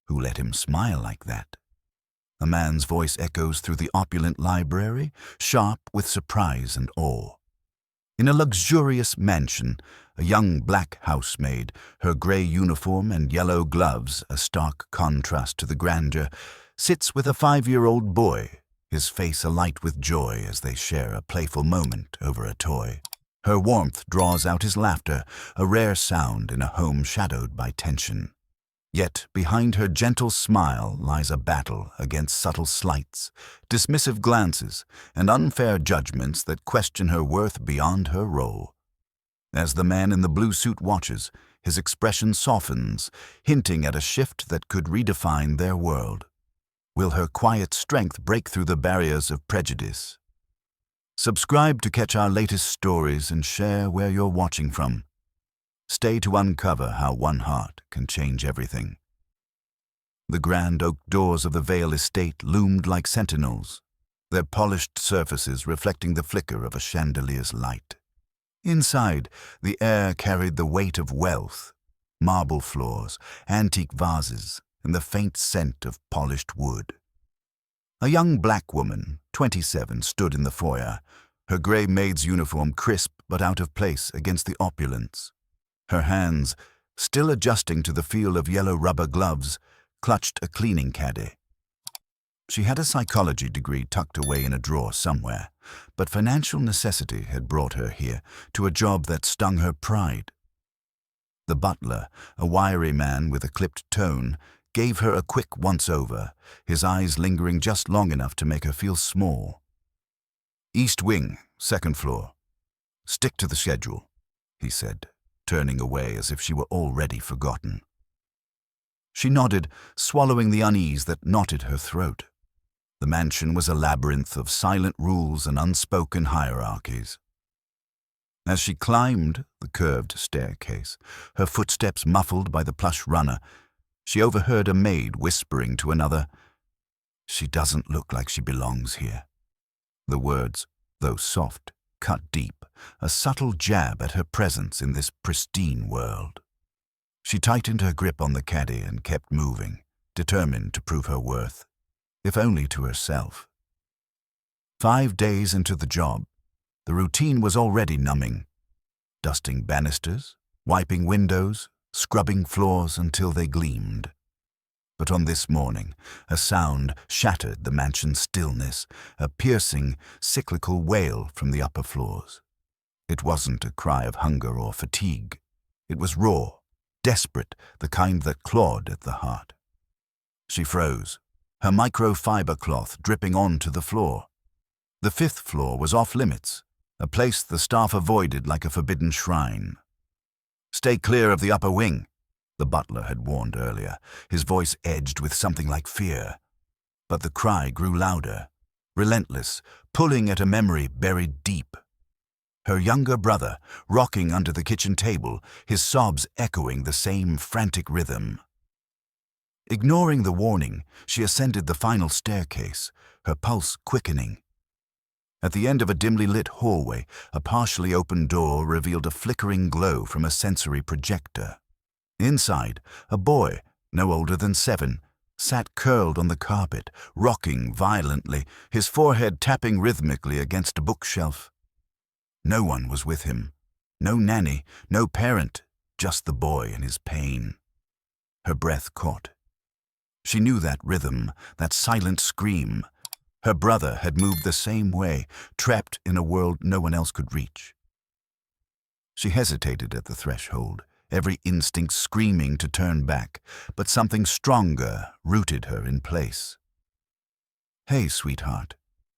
Who let him smile like that? A man's voice echoes through the opulent library, sharp with surprise and awe. In a luxurious mansion, a young black housemaid, her gray uniform and yellow gloves a stark contrast to the grandeur, sits with a 5-year-old boy, his face alight with joy as they share a playful moment over a toy. Her warmth draws out his laughter, a rare sound in a home shadowed by tension. Yet behind her gentle smile lies a battle against subtle slights, dismissive glances, and unfair judgments that question her worth beyond her role. As the man in the blue suit watches, his expression softens, hinting at a shift that could redefine their world. Will her quiet strength break through the barriers of prejudice? Subscribe to catch our latest stories and share where you're watching from. Stay to uncover how one heart can change everything. The grand oak doors of the Vale estate loomed like sentinels, their polished surfaces reflecting the flicker of a chandelier's light. Inside, the air carried the weight of wealth, marble floors, antique vases, and the faint scent of polished wood. A young black woman, 27, stood in the foyer, her gray maid's uniform crisp but out of place against the opulence. Her hands, still adjusting to the feel of yellow rubber gloves, clutched a cleaning caddy. She had a psychology degree tucked away in a drawer somewhere, but financial necessity had brought her here to a job that stung her pride. The butler, a wiry man with a clipped tone, gave her a quick once-over, his eyes lingering just long enough to make her feel small. "East wing, 2nd floor. Stick to the schedule," he said, turning away as if she were already forgotten. She nodded, swallowing the unease that knotted her throat. The mansion was a labyrinth of silent rules and unspoken hierarchies. As she climbed the curved staircase, her footsteps muffled by the plush runner, she overheard a maid whispering to another, "She doesn't look like she belongs here." The words, though soft, cut deep, a subtle jab at her presence in this pristine world. She tightened her grip on the caddy and kept moving, determined to prove her worth, if only to herself. 5 days into the job, the routine was already numbing. Dusting banisters, wiping windows, scrubbing floors until they gleamed. But on this morning, a sound shattered the mansion's stillness, a piercing, cyclical wail from the upper floors. It wasn't a cry of hunger or fatigue. It was raw, desperate, the kind that clawed at the heart. She froze, her microfiber cloth dripping onto the floor. The 5th floor was off limits, a place the staff avoided like a forbidden shrine. "Stay clear of the upper wing," the butler had warned earlier, his voice edged with something like fear. But the cry grew louder, relentless, pulling at a memory buried deep. Her younger brother, rocking under the kitchen table, his sobs echoing the same frantic rhythm. Ignoring the warning, she ascended the final staircase, her pulse quickening. At the end of a dimly lit hallway, a partially open door revealed a flickering glow from a sensory projector. Inside, a boy, no older than 7, sat curled on the carpet, rocking violently, his forehead tapping rhythmically against a bookshelf. No one was with him. No nanny, no parent, just the boy and his pain. Her breath caught. She knew that rhythm, that silent scream. Her brother had moved the same way, trapped in a world no one else could reach. She hesitated at the threshold, every instinct screaming to turn back, but something stronger rooted her in place. "Hey, sweetheart,"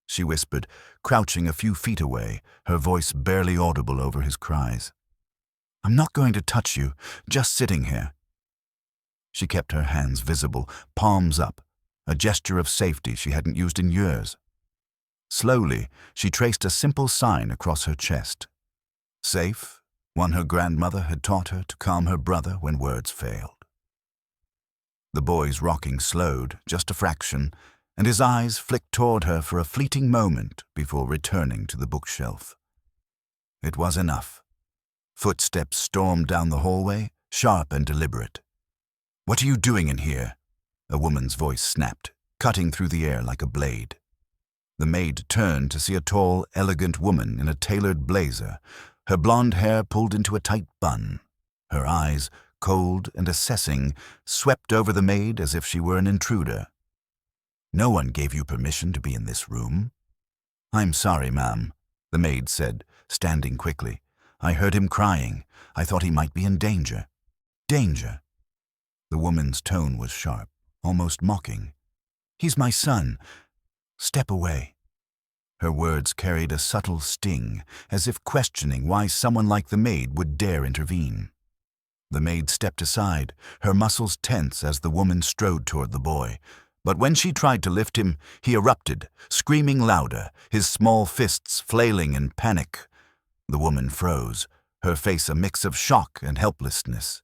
she whispered, crouching a few feet away, her voice barely audible over his cries. "I'm not going to touch you, just sitting here." She kept her hands visible, palms up, a gesture of safety she hadn't used in years. Slowly, she traced a simple sign across her chest. Safe, one her grandmother had taught her to calm her brother when words failed. The boy's rocking slowed, just a fraction, and his eyes flicked toward her for a fleeting moment before returning to the bookshelf. It was enough. Footsteps stormed down the hallway, sharp and deliberate. "What are you doing in here?" A woman's voice snapped, cutting through the air like a blade. The maid turned to see a tall, elegant woman in a tailored blazer, her blonde hair pulled into a tight bun. Her eyes, cold and assessing, swept over the maid as if she were an intruder. "No one gave you permission to be in this room." "I'm sorry, ma'am," the maid said, standing quickly. "I heard him crying. I thought he might be in danger." "Danger?" The woman's tone was sharp, almost mocking. "He's my son. Step away." Her words carried a subtle sting, as if questioning why someone like the maid would dare intervene. The maid stepped aside, her muscles tense as the woman strode toward the boy. But when she tried to lift him, he erupted, screaming louder, his small fists flailing in panic. The woman froze, her face a mix of shock and helplessness.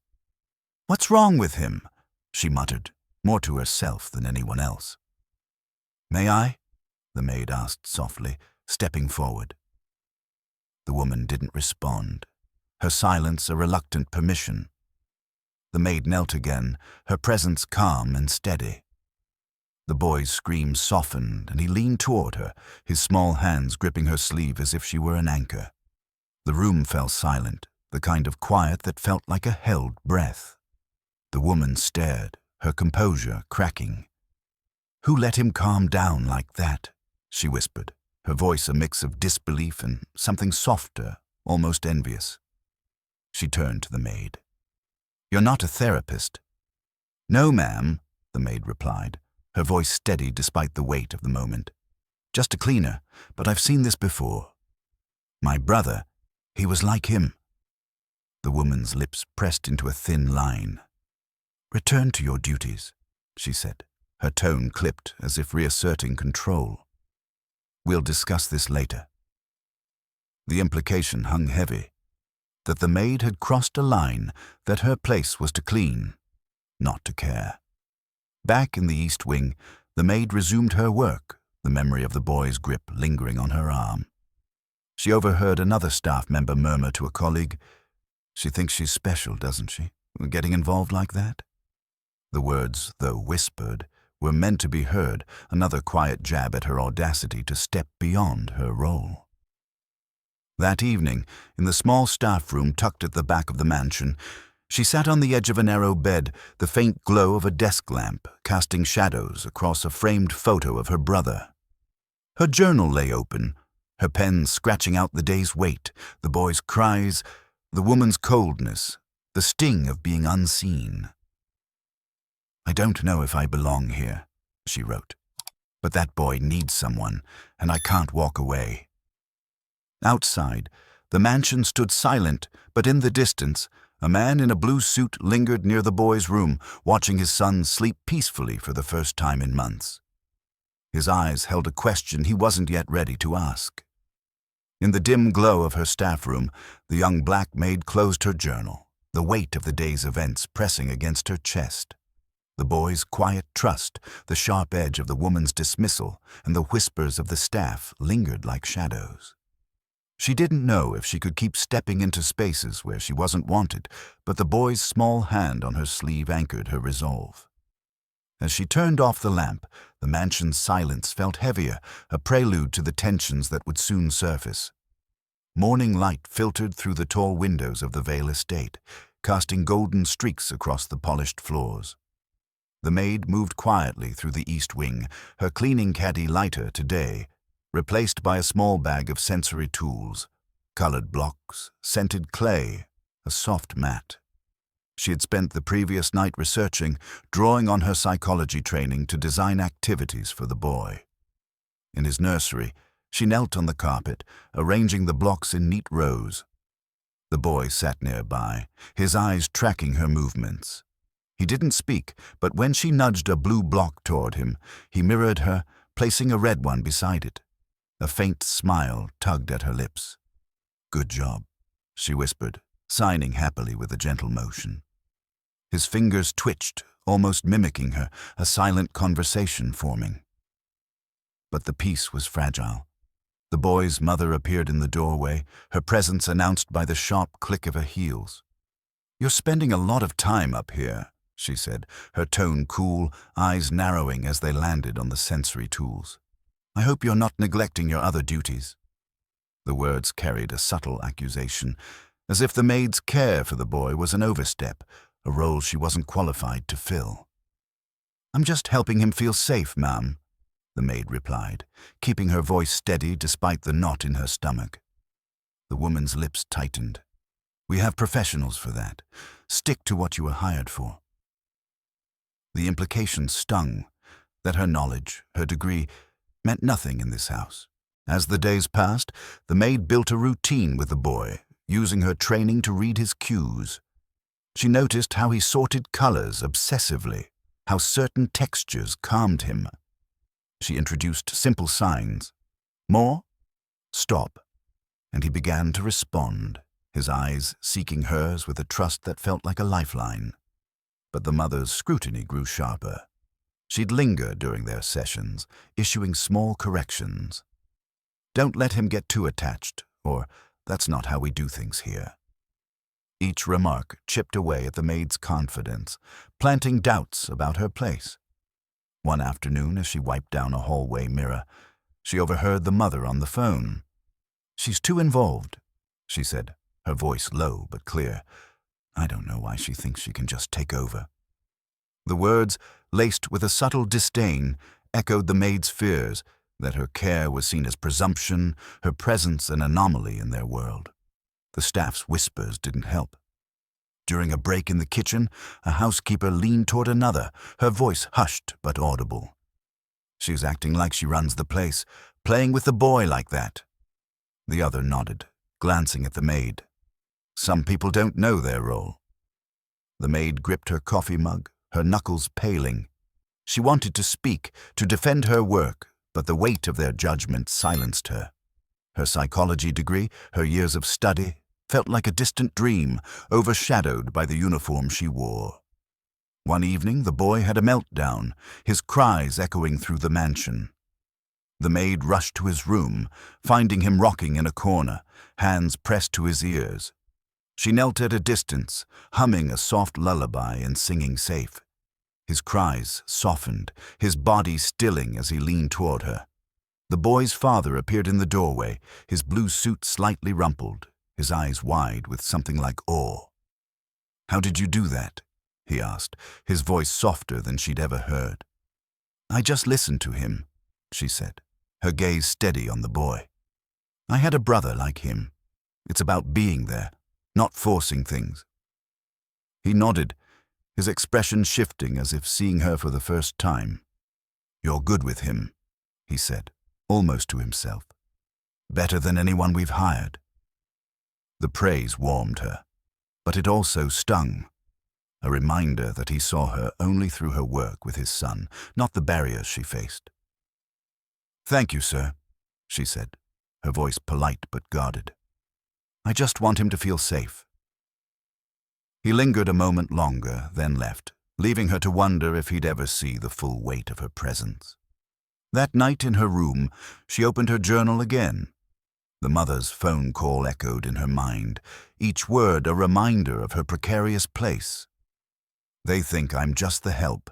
"What's wrong with him?" she muttered, more to herself than anyone else. "May I?" the maid asked softly, stepping forward. The woman didn't respond, her silence a reluctant permission. The maid knelt again, her presence calm and steady. The boy's scream softened, and he leaned toward her, his small hands gripping her sleeve as if she were an anchor. The room fell silent, the kind of quiet that felt like a held breath. The woman stared, her composure cracking. "Who let him calm down like that?" she whispered, her voice a mix of disbelief and something softer, almost envious. She turned to the maid. "You're not a therapist." "No, ma'am," the maid replied, her voice steady despite the weight of the moment. "Just a cleaner, but I've seen this before. My brother, he was like him." The woman's lips pressed into a thin line. "Return to your duties," she said, her tone clipped as if reasserting control. "We'll discuss this later." The implication hung heavy, that the maid had crossed a line, that her place was to clean, not to care. Back in the East Wing, the maid resumed her work, the memory of the boy's grip lingering on her arm. She overheard another staff member murmur to a colleague, "She thinks she's special, doesn't she? Getting involved like that?" The words, though whispered, were meant to be heard, another quiet jab at her audacity to step beyond her role. That evening, in the small staff room tucked at the back of the mansion, she sat on the edge of a narrow bed, the faint glow of a desk lamp casting shadows across a framed photo of her brother. Her journal lay open, her pen scratching out the day's weight, the boy's cries, the woman's coldness, the sting of being unseen. "I don't know if I belong here," she wrote, "but that boy needs someone, and I can't walk away." Outside, the mansion stood silent, but in the distance, a man in a blue suit lingered near the boy's room, watching his son sleep peacefully for the first time in months. His eyes held a question he wasn't yet ready to ask. In the dim glow of her staff room, the young black maid closed her journal, the weight of the day's events pressing against her chest. The boy's quiet trust, the sharp edge of the woman's dismissal, and the whispers of the staff lingered like shadows. She didn't know if she could keep stepping into spaces where she wasn't wanted, but the boy's small hand on her sleeve anchored her resolve. As she turned off the lamp, the mansion's silence felt heavier, a prelude to the tensions that would soon surface. Morning light filtered through the tall windows of the Vale estate, casting golden streaks across the polished floors. The maid moved quietly through the East Wing, her cleaning caddy lighter today, replaced by a small bag of sensory tools, colored blocks, scented clay, a soft mat. She had spent the previous night researching, drawing on her psychology training to design activities for the boy. In his nursery, she knelt on the carpet, arranging the blocks in neat rows. The boy sat nearby, his eyes tracking her movements. He didn't speak, but when she nudged a blue block toward him, he mirrored her, placing a red one beside it. A faint smile tugged at her lips. "Good job," she whispered, signing happily with a gentle motion. His fingers twitched, almost mimicking her, a silent conversation forming. But the peace was fragile. The boy's mother appeared in the doorway, her presence announced by the sharp click of her heels. "You're spending a lot of time up here," she said, her tone cool, eyes narrowing as they landed on the sensory tools. "I hope you're not neglecting your other duties." The words carried a subtle accusation, as if the maid's care for the boy was an overstep, a role she wasn't qualified to fill. "I'm just helping him feel safe, ma'am," the maid replied, keeping her voice steady despite the knot in her stomach. The woman's lips tightened. "We have professionals for that. Stick to what you were hired for." The implication stung, that her knowledge, her degree, meant nothing in this house. As the days passed, the maid built a routine with the boy, using her training to read his cues. She noticed how he sorted colors obsessively, how certain textures calmed him. She introduced simple signs. More? Stop. And he began to respond, his eyes seeking hers with a trust that felt like a lifeline. But the mother's scrutiny grew sharper. She'd linger during their sessions, issuing small corrections. "Don't let him get too attached," or "That's not how we do things here." Each remark chipped away at the maid's confidence, planting doubts about her place. One afternoon, as she wiped down a hallway mirror, she overheard the mother on the phone. "She's too involved," she said, her voice low but clear. "I don't know why she thinks she can just take over." The words, laced with a subtle disdain, echoed the maid's fears that her care was seen as presumption, her presence an anomaly in their world. The staff's whispers didn't help. During a break in the kitchen, a housekeeper leaned toward another, her voice hushed but audible. "She's acting like she runs the place, playing with the boy like that." The other nodded, glancing at the maid. "Some people don't know their role." The maid gripped her coffee mug, her knuckles paling. She wanted to speak, to defend her work, but the weight of their judgment silenced her. Her psychology degree, her years of study, felt like a distant dream, overshadowed by the uniform she wore. One evening, the boy had a meltdown, his cries echoing through the mansion. The maid rushed to his room, finding him rocking in a corner, hands pressed to his ears. She knelt at a distance, humming a soft lullaby and singing safe. His cries softened, his body stilling as he leaned toward her. The boy's father appeared in the doorway, his blue suit slightly rumpled, his eyes wide with something like awe. "How did you do that?" he asked, his voice softer than she'd ever heard. "I just listened to him," she said, her gaze steady on the boy. "I had a brother like him. It's about being there, not forcing things." He nodded, his expression shifting as if seeing her for the first time. "You're good with him," he said, almost to himself. "Better than anyone we've hired." The praise warmed her, but it also stung, a reminder that he saw her only through her work with his son, not the barriers she faced. "Thank you, sir," she said, her voice polite but guarded. "I just want him to feel safe." He lingered a moment longer, then left, leaving her to wonder if he'd ever see the full weight of her presence. That night in her room, she opened her journal again. The mother's phone call echoed in her mind, each word a reminder of her precarious place. "They think I'm just the help,"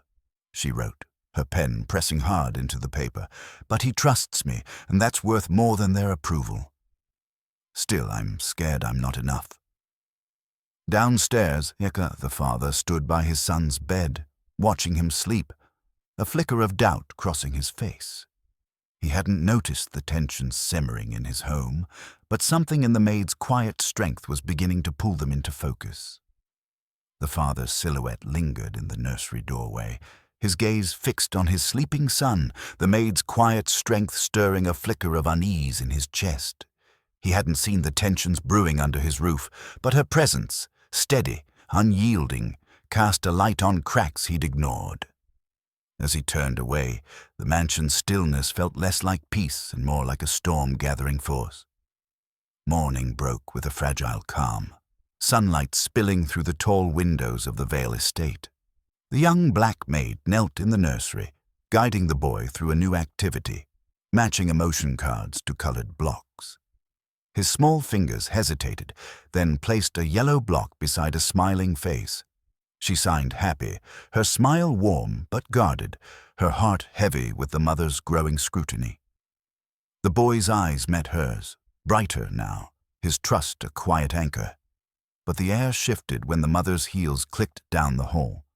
she wrote, her pen pressing hard into the paper. "But he trusts me, and that's worth more than their approval. Still, I'm scared I'm not enough." Downstairs, Eka, the father, stood by his son's bed, watching him sleep, a flicker of doubt crossing his face. He hadn't noticed the tension simmering in his home, but something in the maid's quiet strength was beginning to pull them into focus. The father's silhouette lingered in the nursery doorway, his gaze fixed on his sleeping son, the maid's quiet strength stirring a flicker of unease in his chest. He hadn't seen the tensions brewing under his roof, but her presence, steady, unyielding, cast a light on cracks he'd ignored. As he turned away, the mansion's stillness felt less like peace and more like a storm gathering force. Morning broke with a fragile calm, sunlight spilling through the tall windows of the Vale estate. The young black maid knelt in the nursery, guiding the boy through a new activity, matching emotion cards to colored blocks. His small fingers hesitated, then placed a yellow block beside a smiling face. She signed happy, her smile warm but guarded, her heart heavy with the mother's growing scrutiny. The boy's eyes met hers, brighter now, his trust a quiet anchor. But the air shifted when the mother's heels clicked down the hall.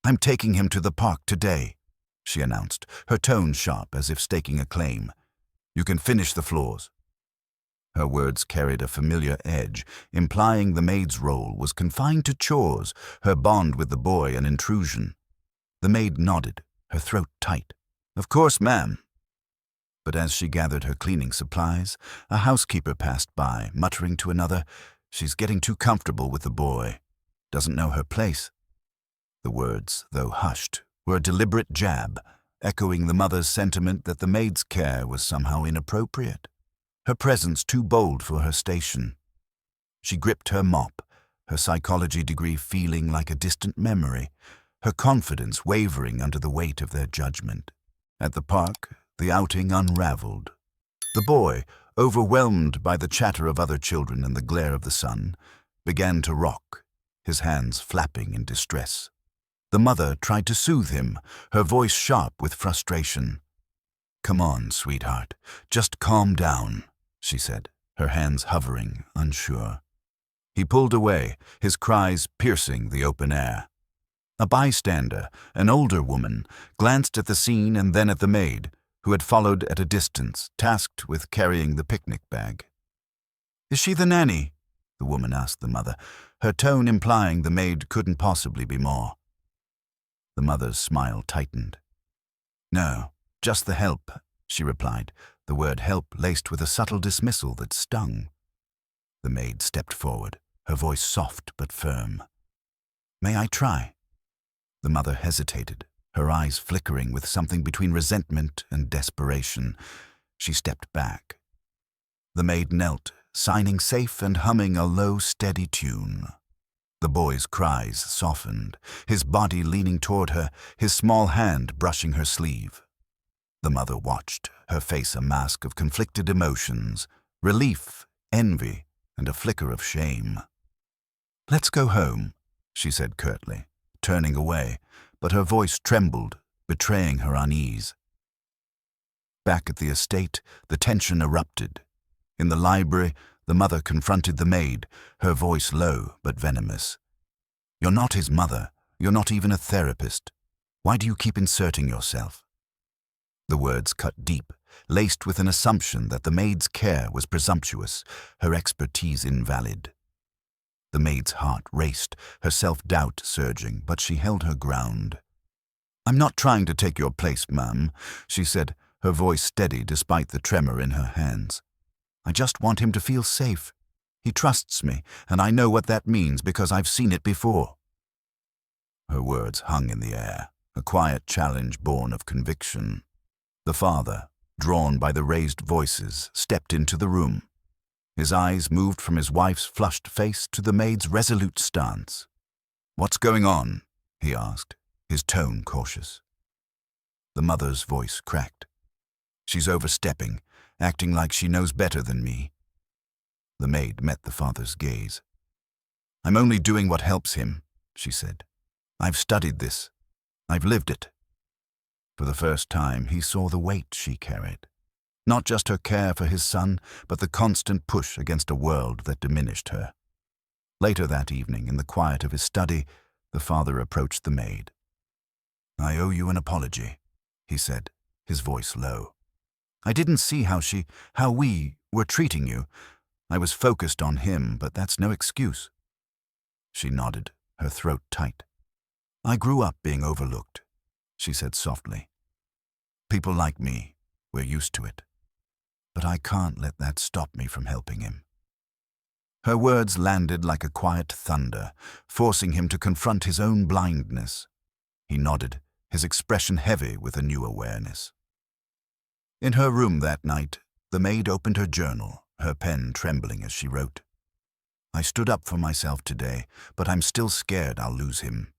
"I'm taking him to the park today," she announced, her tone sharp as if staking a claim. "You can finish the floors." Her words carried a familiar edge, implying the maid's role was confined to chores, her bond with the boy an intrusion. The maid nodded, her throat tight. "Of course, ma'am." But as she gathered her cleaning supplies, a housekeeper passed by, muttering to another, "She's getting too comfortable with the boy. Doesn't know her place." The words, though hushed, were a deliberate jab, echoing the mother's sentiment that the maid's care was somehow inappropriate, her presence too bold for her station. She gripped her mop, her psychology degree feeling like a distant memory, her confidence wavering under the weight of their judgment. At the park, the outing unraveled. The boy, overwhelmed by the chatter of other children and the glare of the sun, began to rock, his hands flapping in distress. The mother tried to soothe him, her voice sharp with frustration. "Come on, sweetheart, just calm down," she said, her hands hovering, unsure. He pulled away, his cries piercing the open air. A bystander, an older woman, glanced at the scene and then at the maid, who had followed at a distance, tasked with carrying the picnic bag. "Is she the nanny?" the woman asked the mother, her tone implying the maid couldn't possibly be more. The mother's smile tightened. "No, just the help," she replied, the word help laced with a subtle dismissal that stung. The maid stepped forward, her voice soft but firm. "May I try?" The mother hesitated, her eyes flickering with something between resentment and desperation. She stepped back. The maid knelt, signing safe and humming a low, steady tune. The boy's cries softened, his body leaning toward her, his small hand brushing her sleeve. The mother watched, her face a mask of conflicted emotions, relief, envy, and a flicker of shame. "Let's go home," she said curtly, turning away, but her voice trembled, betraying her unease. Back at the estate, the tension erupted. In the library, the mother confronted the maid, her voice low but venomous. "You're not his mother. You're not even a therapist. Why do you keep inserting yourself?" The words cut deep, laced with an assumption that the maid's care was presumptuous, her expertise invalid. The maid's heart raced, her self-doubt surging, but she held her ground. "I'm not trying to take your place, ma'am," she said, her voice steady despite the tremor in her hands. "I just want him to feel safe. He trusts me, and I know what that means because I've seen it before." Her words hung in the air, a quiet challenge born of conviction. The father, drawn by the raised voices, stepped into the room. His eyes moved from his wife's flushed face to the maid's resolute stance. "What's going on?" he asked, his tone cautious. The mother's voice cracked. "She's overstepping, acting like she knows better than me." The maid met the father's gaze. "I'm only doing what helps him," she said. "I've studied this. I've lived it." For the first time, he saw the weight she carried. Not just her care for his son, but the constant push against a world that diminished her. Later that evening, in the quiet of his study, the father approached the maid. "I owe you an apology," he said, his voice low. "I didn't see how we were treating you. I was focused on him, but that's no excuse." She nodded, her throat tight. "I grew up being overlooked," she said softly. "People like me, we're used to it. But I can't let that stop me from helping him." Her words landed like a quiet thunder, forcing him to confront his own blindness. He nodded, his expression heavy with a new awareness. In her room that night, the maid opened her journal, her pen trembling as she wrote. "I stood up for myself today, but I'm still scared I'll lose him.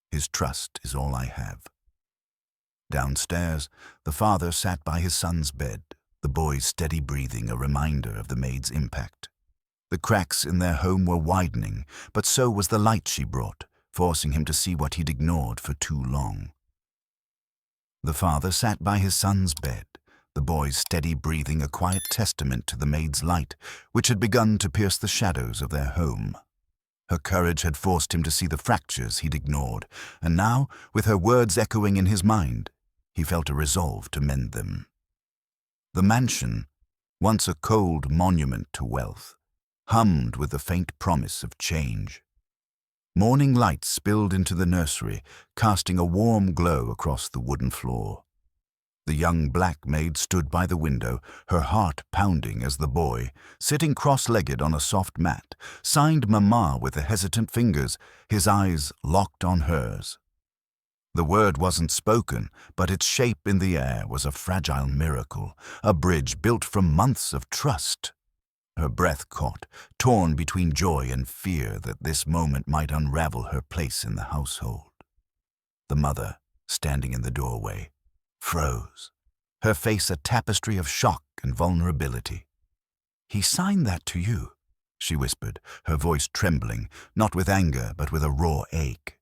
His trust is all I have." Downstairs, the father sat by his son's bed, the boy's steady breathing a reminder of the maid's impact. The cracks in their home were widening, but so was the light she brought, forcing him to see what he'd ignored for too long. The father sat by his son's bed, the boy's steady breathing a quiet testament to the maid's light, which had begun to pierce the shadows of their home. Her courage had forced him to see the fractures he'd ignored, and now, with her words echoing in his mind, he felt a resolve to mend them. The mansion, once a cold monument to wealth, hummed with the faint promise of change. Morning light spilled into the nursery, casting a warm glow across the wooden floor. The young black maid stood by the window, her heart pounding as the boy, sitting cross-legged on a soft mat, signed Mama with the hesitant fingers, his eyes locked on hers. The word wasn't spoken, but its shape in the air was a fragile miracle, a bridge built from months of trust. Her breath caught, torn between joy and fear that this moment might unravel her place in the household. The mother, standing in the doorway, froze, her face a tapestry of shock and vulnerability. "He signed that to you," she whispered, her voice trembling, not with anger but with a raw ache.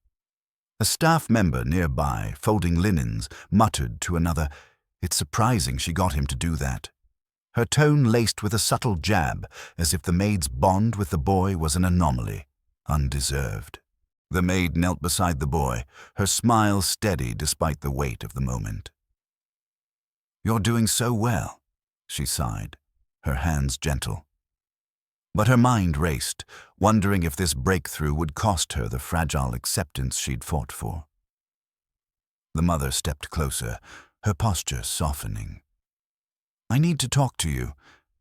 A staff member nearby, folding linens, muttered to another, "It's surprising she got him to do that," her tone laced with a subtle jab, as if the maid's bond with the boy was an anomaly, undeserved. The maid knelt beside the boy, her smile steady despite the weight of the moment. "You're doing so well," she sighed, her hands gentle. But her mind raced, wondering if this breakthrough would cost her the fragile acceptance she'd fought for. The mother stepped closer, her posture softening. "I need to talk to you,"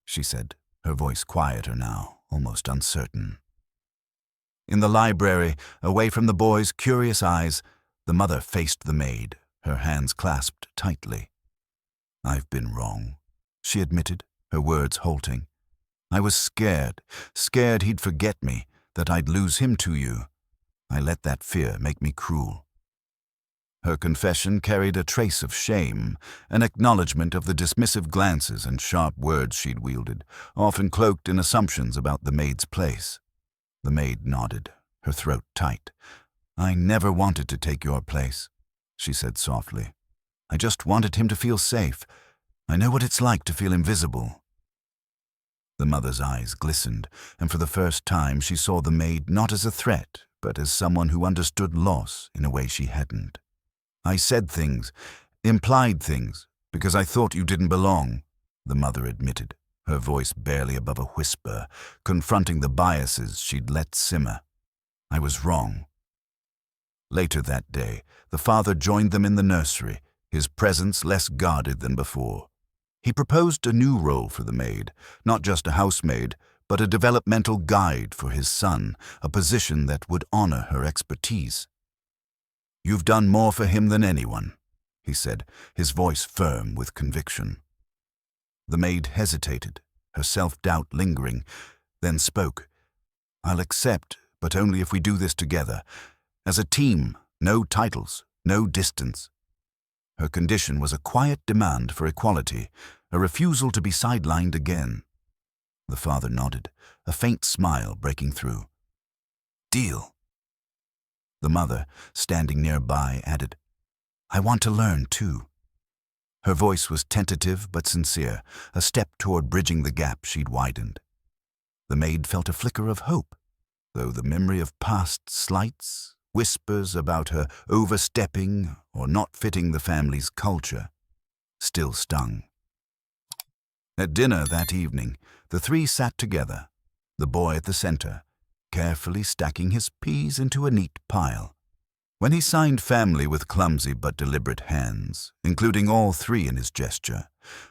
she said, her voice quieter now, almost uncertain. In the library, away from the boy's curious eyes, the mother faced the maid, her hands clasped tightly. "I've been wrong," she admitted, her words halting. "I was scared he'd forget me, that I'd lose him to you. I let that fear make me cruel." Her confession carried a trace of shame, an acknowledgement of the dismissive glances and sharp words she'd wielded, often cloaked in assumptions about the maid's place. The maid nodded, her throat tight. "I never wanted to take your place," she said softly. "I just wanted him to feel safe. I know what it's like to feel invisible." The mother's eyes glistened, and for the first time she saw the maid not as a threat, but as someone who understood loss in a way she hadn't. "I said things, implied things, because I thought you didn't belong," the mother admitted, her voice barely above a whisper, confronting the biases she'd let simmer. "I was wrong." Later that day, the father joined them in the nursery, his presence less guarded than before. He proposed a new role for the maid, not just a housemaid, but a developmental guide for his son, a position that would honor her expertise. "You've done more for him than anyone," he said, his voice firm with conviction. The maid hesitated, her self-doubt lingering, then spoke. "I'll accept, but only if we do this together. As a team, no titles, no distance." Her condition was a quiet demand for equality, a refusal to be sidelined again. The father nodded, a faint smile breaking through. "Deal." The mother, standing nearby, added, "I want to learn, too." Her voice was tentative but sincere, a step toward bridging the gap she'd widened. The maid felt a flicker of hope, though the memory of past slights, whispers about her overstepping or not fitting the family's culture, still stung. At dinner that evening, the three sat together, the boy at the center, carefully stacking his peas into a neat pile. When he signed family with clumsy but deliberate hands, including all three in his gesture,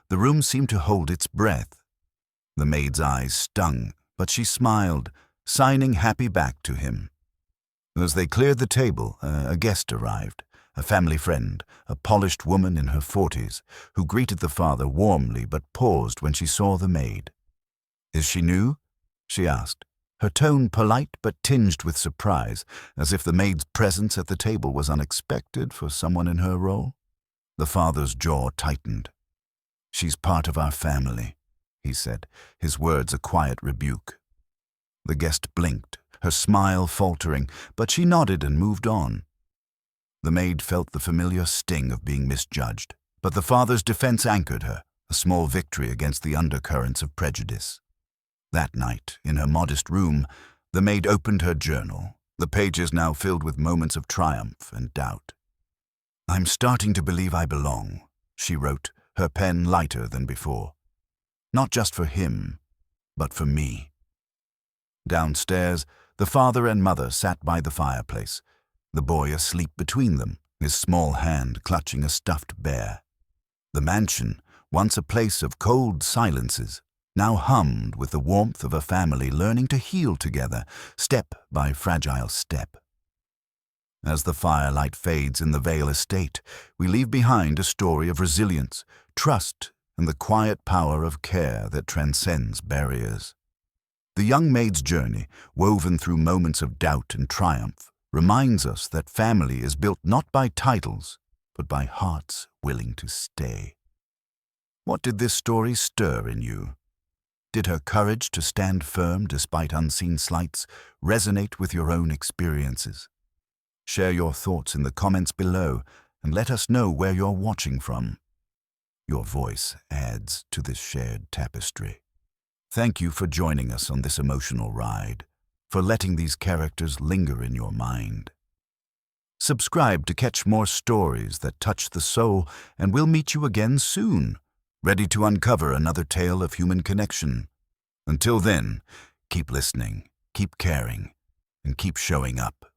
the room seemed to hold its breath. The maid's eyes stung, but she smiled, signing happy back to him. As they cleared the table, a guest arrived, a family friend, a polished woman in her 40s, who greeted the father warmly but paused when she saw the maid. "Is she new?" she asked, her tone polite but tinged with surprise, as if the maid's presence at the table was unexpected for someone in her role. The father's jaw tightened. "She's part of our family," he said, his words a quiet rebuke. The guest blinked, her smile faltering, but she nodded and moved on. The maid felt the familiar sting of being misjudged, but the father's defense anchored her, a small victory against the undercurrents of prejudice. That night, in her modest room, the maid opened her journal, the pages now filled with moments of triumph and doubt. "I'm starting to believe I belong," she wrote, her pen lighter than before. "Not just for him, but for me." Downstairs, the father and mother sat by the fireplace, the boy asleep between them, his small hand clutching a stuffed bear. The mansion, once a place of cold silences, now hummed with the warmth of a family learning to heal together, step by fragile step. As the firelight fades in the Vale estate, we leave behind a story of resilience, trust, and the quiet power of care that transcends barriers. The young maid's journey, woven through moments of doubt and triumph, reminds us that family is built not by titles, but by hearts willing to stay. What did this story stir in you? Did her courage to stand firm despite unseen slights resonate with your own experiences? Share your thoughts in the comments below and let us know where you're watching from. Your voice adds to this shared tapestry. Thank you for joining us on this emotional ride, for letting these characters linger in your mind. Subscribe to catch more stories that touch the soul, and we'll meet you again soon, ready to uncover another tale of human connection. Until then, keep listening, keep caring, and keep showing up.